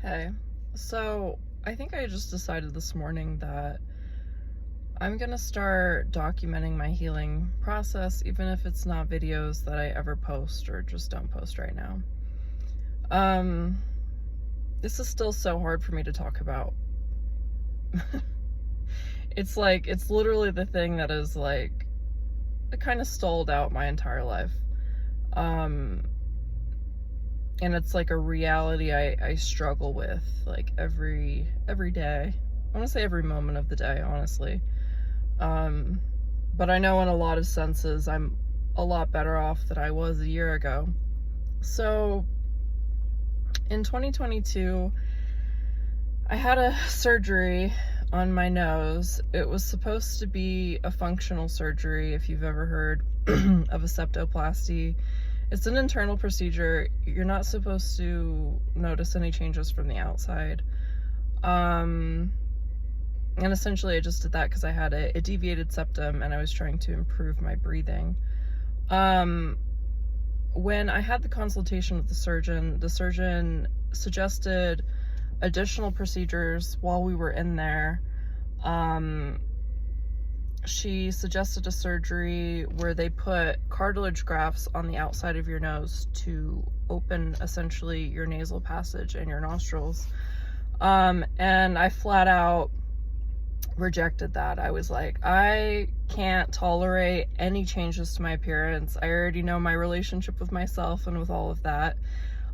Hey, so I think I just decided this morning that I'm gonna start documenting my healing process, even if it's not videos that I ever post or just don't post right now. Um, this is still so hard for me to talk about. It's literally the thing that is like, it kind of stalled out my entire life. Um, and it's like a reality I struggle with like every day. I want to say every moment of the day, honestly. But I know in a lot of senses I'm a lot better off than I was a year ago. So in 2022, I had a surgery on my nose. It was supposed to be a functional surgery, if you've ever heard of a septoplasty. It's an internal procedure. You're not supposed to notice any changes from the outside. And essentially I just did that because I had a deviated septum and I was trying to improve my breathing. When I had the consultation with the surgeon suggested additional procedures while we were in there. She suggested a surgery where they put cartilage grafts on the outside of your nose to open essentially your nasal passage and your nostrils. And I flat out rejected that. I was like, I can't tolerate any changes to my appearance. I already know my relationship with myself and with all of that.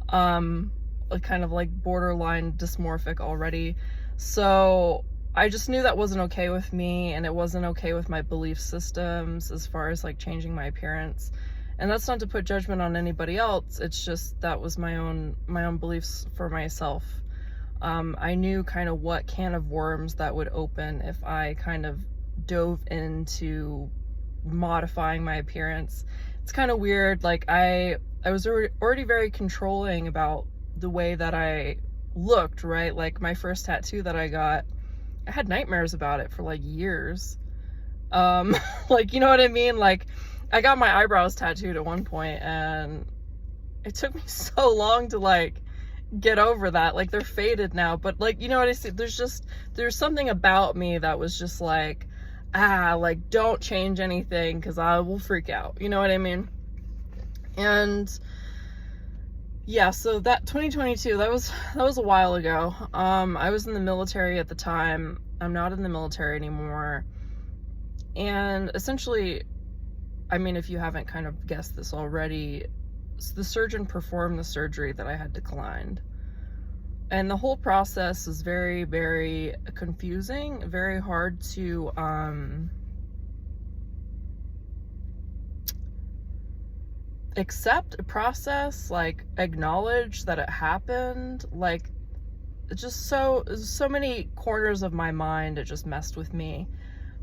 Kind of like borderline dysmorphic already. So I just knew that wasn't okay with me, and it wasn't okay with my belief systems as far as like changing my appearance. And that's not to put judgment on anybody else. It's just that was my own beliefs for myself. I knew kind of what can of worms that would open if I kind of dove into modifying my appearance. It's kind of weird. Like I was already very controlling about the way that I looked, right? Like my first tattoo that I got, I had nightmares about it for like years. Like, you know what I mean? Like I got my eyebrows tattooed at one point and it took me so long to like get over that. Like they're faded now, but like, you know what I see? There's something about me that was just like, like don't change anything because I will freak out. You know what I mean? And yeah, so that 2022, that was a while ago. I was in the military at the time. I'm not in the military anymore. And essentially, I mean, if you haven't kind of guessed this already, the surgeon performed the surgery that I had declined. And the whole process is very, very confusing, very hard to accept a process, like acknowledge that it happened. Like it's just so many corners of my mind, it just messed with me.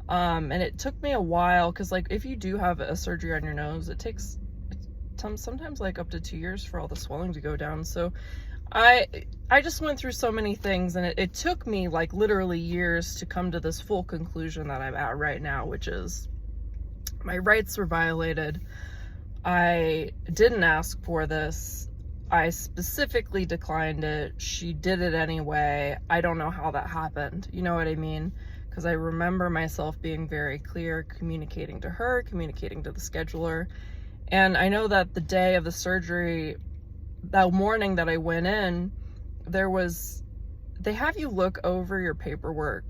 And it took me a while because like if you do have a surgery on your nose, it takes sometimes like up to 2 years for all the swelling to go down. So I just went through so many things, and it took me like literally years to come to this full conclusion that I'm at right now, which is my rights were violated. I didn't ask for this. I specifically declined it. She did it anyway. I don't know how that happened. You know what I mean? Because I remember myself being very clear, communicating to her, communicating to the scheduler. And I know that the day of the surgery, that morning that I went in, they have you look over your paperwork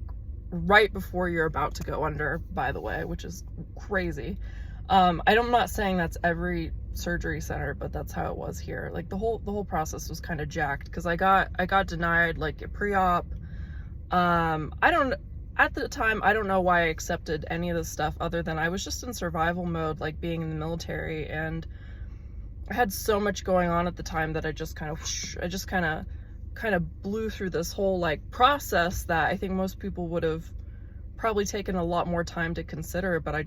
right before you're about to go under, by the way, which is crazy. I'm not saying that's every surgery center, but that's how it was here. Like the whole process was kind of jacked because I got denied like a pre-op. At the time, I don't know why I accepted any of this stuff other than I was just in survival mode, like being in the military, and I had so much going on at the time that I just kind of blew through this whole like process that I think most people would have probably taken a lot more time to consider. But I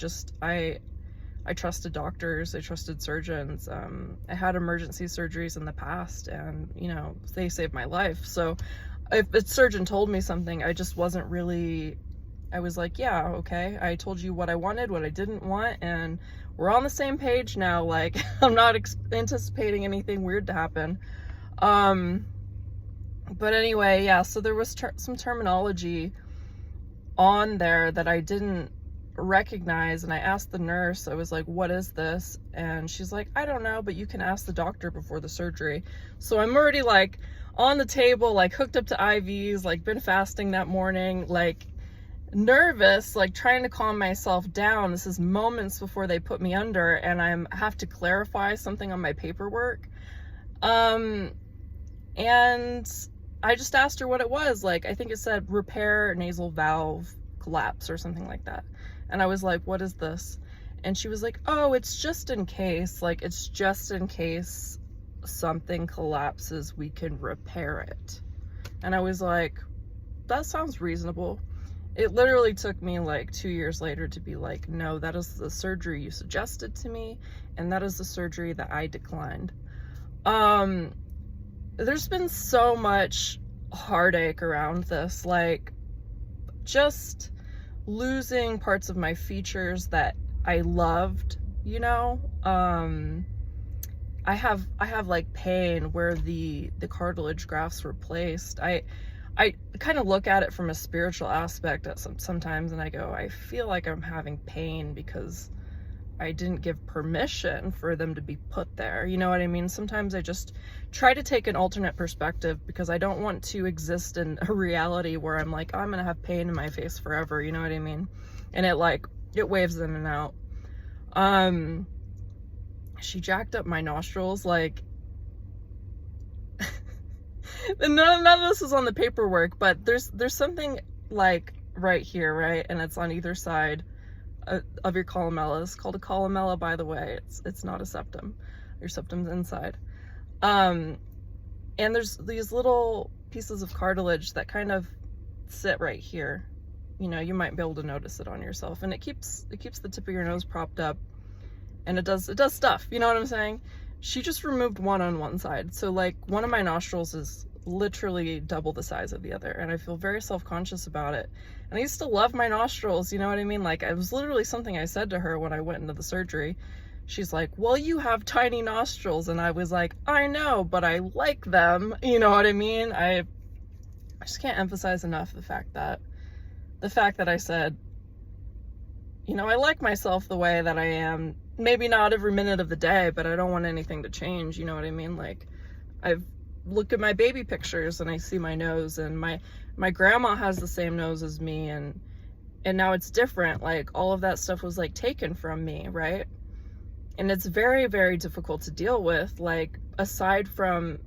trusted doctors, I trusted surgeons. I had emergency surgeries in the past, and you know, they saved my life. So if a surgeon told me something, I just wasn't really, I was like, yeah, okay, I told you what I wanted, what I didn't want, and we're on the same page now. Like I'm not anticipating anything weird to happen. But anyway, yeah, so there was some terminology on there that I didn't recognize, and I asked the nurse, I was like, what is this? And she's like, I don't know, but you can ask the doctor before the surgery. So I'm already like on the table, like hooked up to IVs, like been fasting that morning, like nervous, like trying to calm myself down. This is moments before they put me under, and I have to clarify something on my paperwork. And I just asked her what it was. Like, I think it said repair nasal valve collapse or something like that. And I was like, what is this? And she was like, oh, it's just in case. Like, it's just in case something collapses, we can repair it. And I was like, that sounds reasonable. It literally took me like 2 years later to be like, no, that is the surgery you suggested to me, and that is the surgery that I declined. There's been so much heartache around this, like just losing parts of my features that I loved, you know. I have like pain where the cartilage grafts were placed. I kind of look at it from a spiritual aspect at sometimes, and I go, I feel like I'm having pain because I didn't give permission for them to be put there. You know what I mean? Sometimes I just try to take an alternate perspective because I don't want to exist in a reality where I'm like, oh, I'm gonna have pain in my face forever. You know what I mean? And it waves in and out. She jacked up my nostrils, like, none of this is on the paperwork, but there's something like right here, right? And it's on either side of your columella. It's called a columella, by the way. It's not a septum. Your septum's inside. And there's these little pieces of cartilage that kind of sit right here. You know, you might be able to notice it on yourself, and it keeps the tip of your nose propped up, and it does stuff. You know what I'm saying? She just removed one on one side. So like one of my nostrils is literally double the size of the other, and I feel very self-conscious about it. And I used to love my nostrils, you know what I mean? Like, it was literally something I said to her when I went into the surgery. She's like, well, you have tiny nostrils. And I was like, I know, but I like them. You know what I mean? I just can't emphasize enough the fact that I said, you know, I like myself the way that I am. Maybe not every minute of the day, but I don't want anything to change. You know what I mean? Like, I've looked at my baby pictures and I see my nose, and my grandma has the same nose as me, and now it's different. Like, all of that stuff was like taken from me, right? And it's very, very difficult to deal with. Like, aside from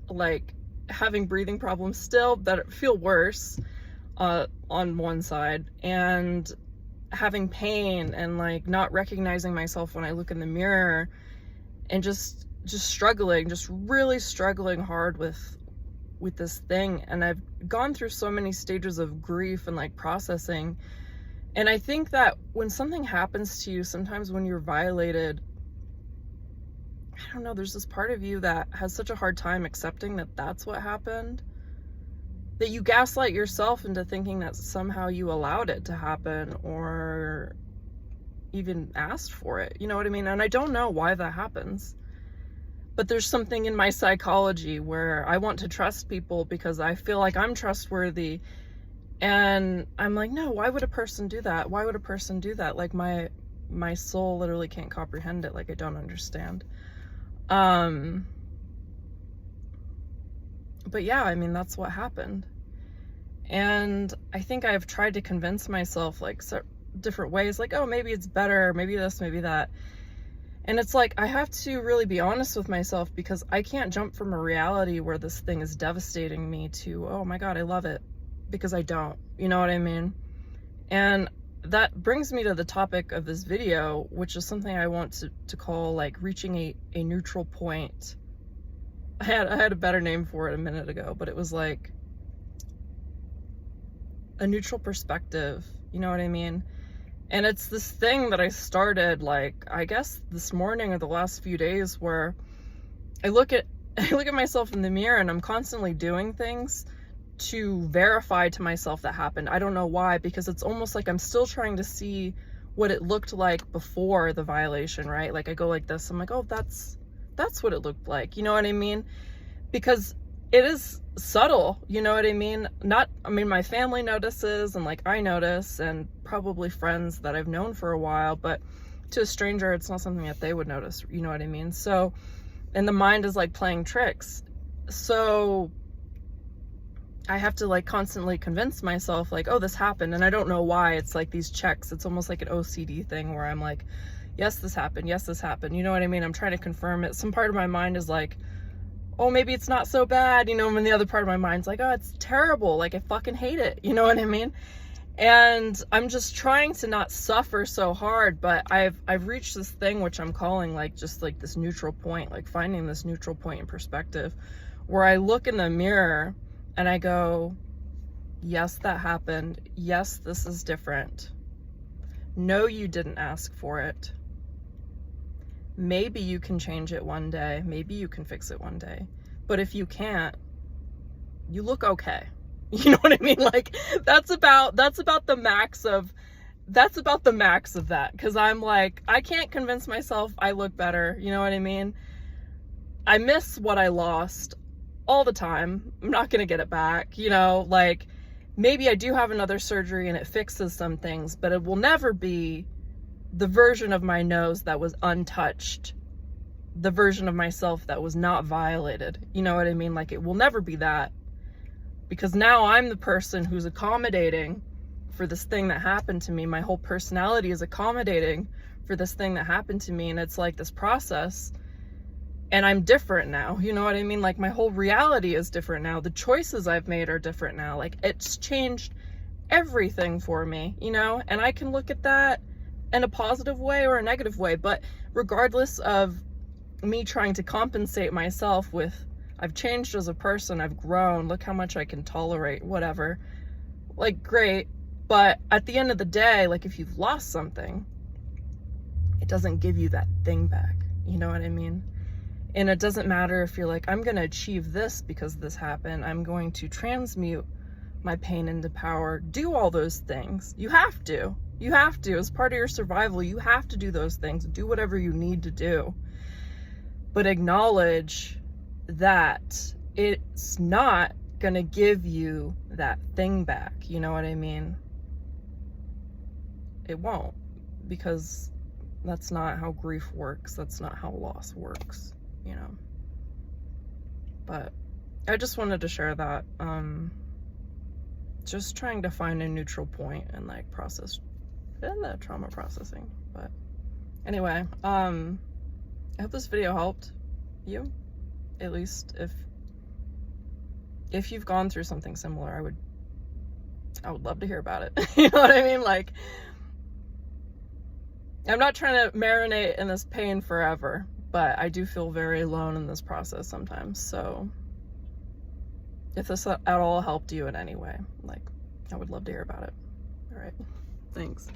like having breathing problems still that feel worse on one side, and having pain, and like not recognizing myself when I look in the mirror, and just struggling, just really struggling hard with this thing. And I've gone through so many stages of grief and like processing. And I think that when something happens to you, sometimes when you're violated, I don't know, there's this part of you that has such a hard time accepting that that's what happened, that you gaslight yourself into thinking that somehow you allowed it to happen or even asked for it. You know what I mean? And I don't know why that happens, but there's something in my psychology where I want to trust people because I feel like I'm trustworthy. And I'm like, no, why would a person do that? Why would a person do that? Like, my soul literally can't comprehend it. Like, I don't understand. But yeah, I mean, that's what happened. And I think I've tried to convince myself, like, different ways, like, oh, maybe it's better, maybe this, maybe that. And it's like, I have to really be honest with myself, because I can't jump from a reality where this thing is devastating me to, oh my God, I love it, because I don't, you know what I mean? And that brings me to the topic of this video, which is something I want to call, like, reaching a neutral point. I had a better name for it a minute ago, but it was like a neutral perspective, you know what I mean? And it's this thing that I started, like, I guess this morning or the last few days, where I look at myself in the mirror and I'm constantly doing things to verify to myself that happened. I don't know why, because it's almost like I'm still trying to see what it looked like before the violation, right? Like, I go like this, I'm like, oh, that's what it looked like, you know what I mean? Because it is subtle, you know what I mean? My family notices, and like I notice, and probably friends that I've known for a while, but to a stranger, it's not something that they would notice, you know what I mean? So, and the mind is like playing tricks. So I have to like constantly convince myself like, oh, this happened. And I don't know why. It's like these checks. It's almost like an OCD thing where I'm like, yes, this happened. Yes, this happened. You know what I mean? I'm trying to confirm it. Some part of my mind is like, oh, maybe it's not so bad, you know, and the other part of my mind's like, oh, it's terrible. Like, I fucking hate it. You know what I mean? And I'm just trying to not suffer so hard, but I've reached this thing, which I'm calling like, just like this neutral point, like finding this neutral point in perspective, where I look in the mirror and I go, yes, that happened. Yes, this is different. No, you didn't ask for it. Maybe you can change it one day. Maybe you can fix it one day. But if you can't, you look okay. You know what I mean? Like, that's about the max of that. Cause I'm like, I can't convince myself I look better. You know what I mean? I miss what I lost all the time. I'm not going to get it back. You know, like maybe I do have another surgery and it fixes some things, but it will never be the version of my nose that was untouched, the version of myself that was not violated. You know what I mean? Like, it will never be that, because now I'm the person who's accommodating for this thing that happened to me. My whole personality is accommodating for this thing that happened to me. And it's like this process, and I'm different now. You know what I mean? Like, my whole reality is different now. The choices I've made are different now. Like, it's changed everything for me, you know? And I can look at that in a positive way or a negative way, but regardless of me trying to compensate myself with, I've changed as a person, I've grown, look how much I can tolerate, whatever, like, great. But at the end of the day, like, if you've lost something, it doesn't give you that thing back. You know what I mean? And it doesn't matter if you're like, I'm going to achieve this because this happened. I'm going to transmute my pain into power. Do all those things. You have to. You have to. As part of your survival, you have to do those things. Do whatever you need to do. But acknowledge that it's not going to give you that thing back. You know what I mean? It won't. Because that's not how grief works. That's not how loss works. You know? But I just wanted to share that. Just trying to find a neutral point and like process in the trauma processing. But anyway, I hope this video helped you, at least if you've gone through something similar. I would love to hear about it. You know what I mean? Like, I'm not trying to marinate in this pain forever, but I do feel very alone in this process sometimes. So if this at all helped you in any way, like, I would love to hear about it. All right, thanks.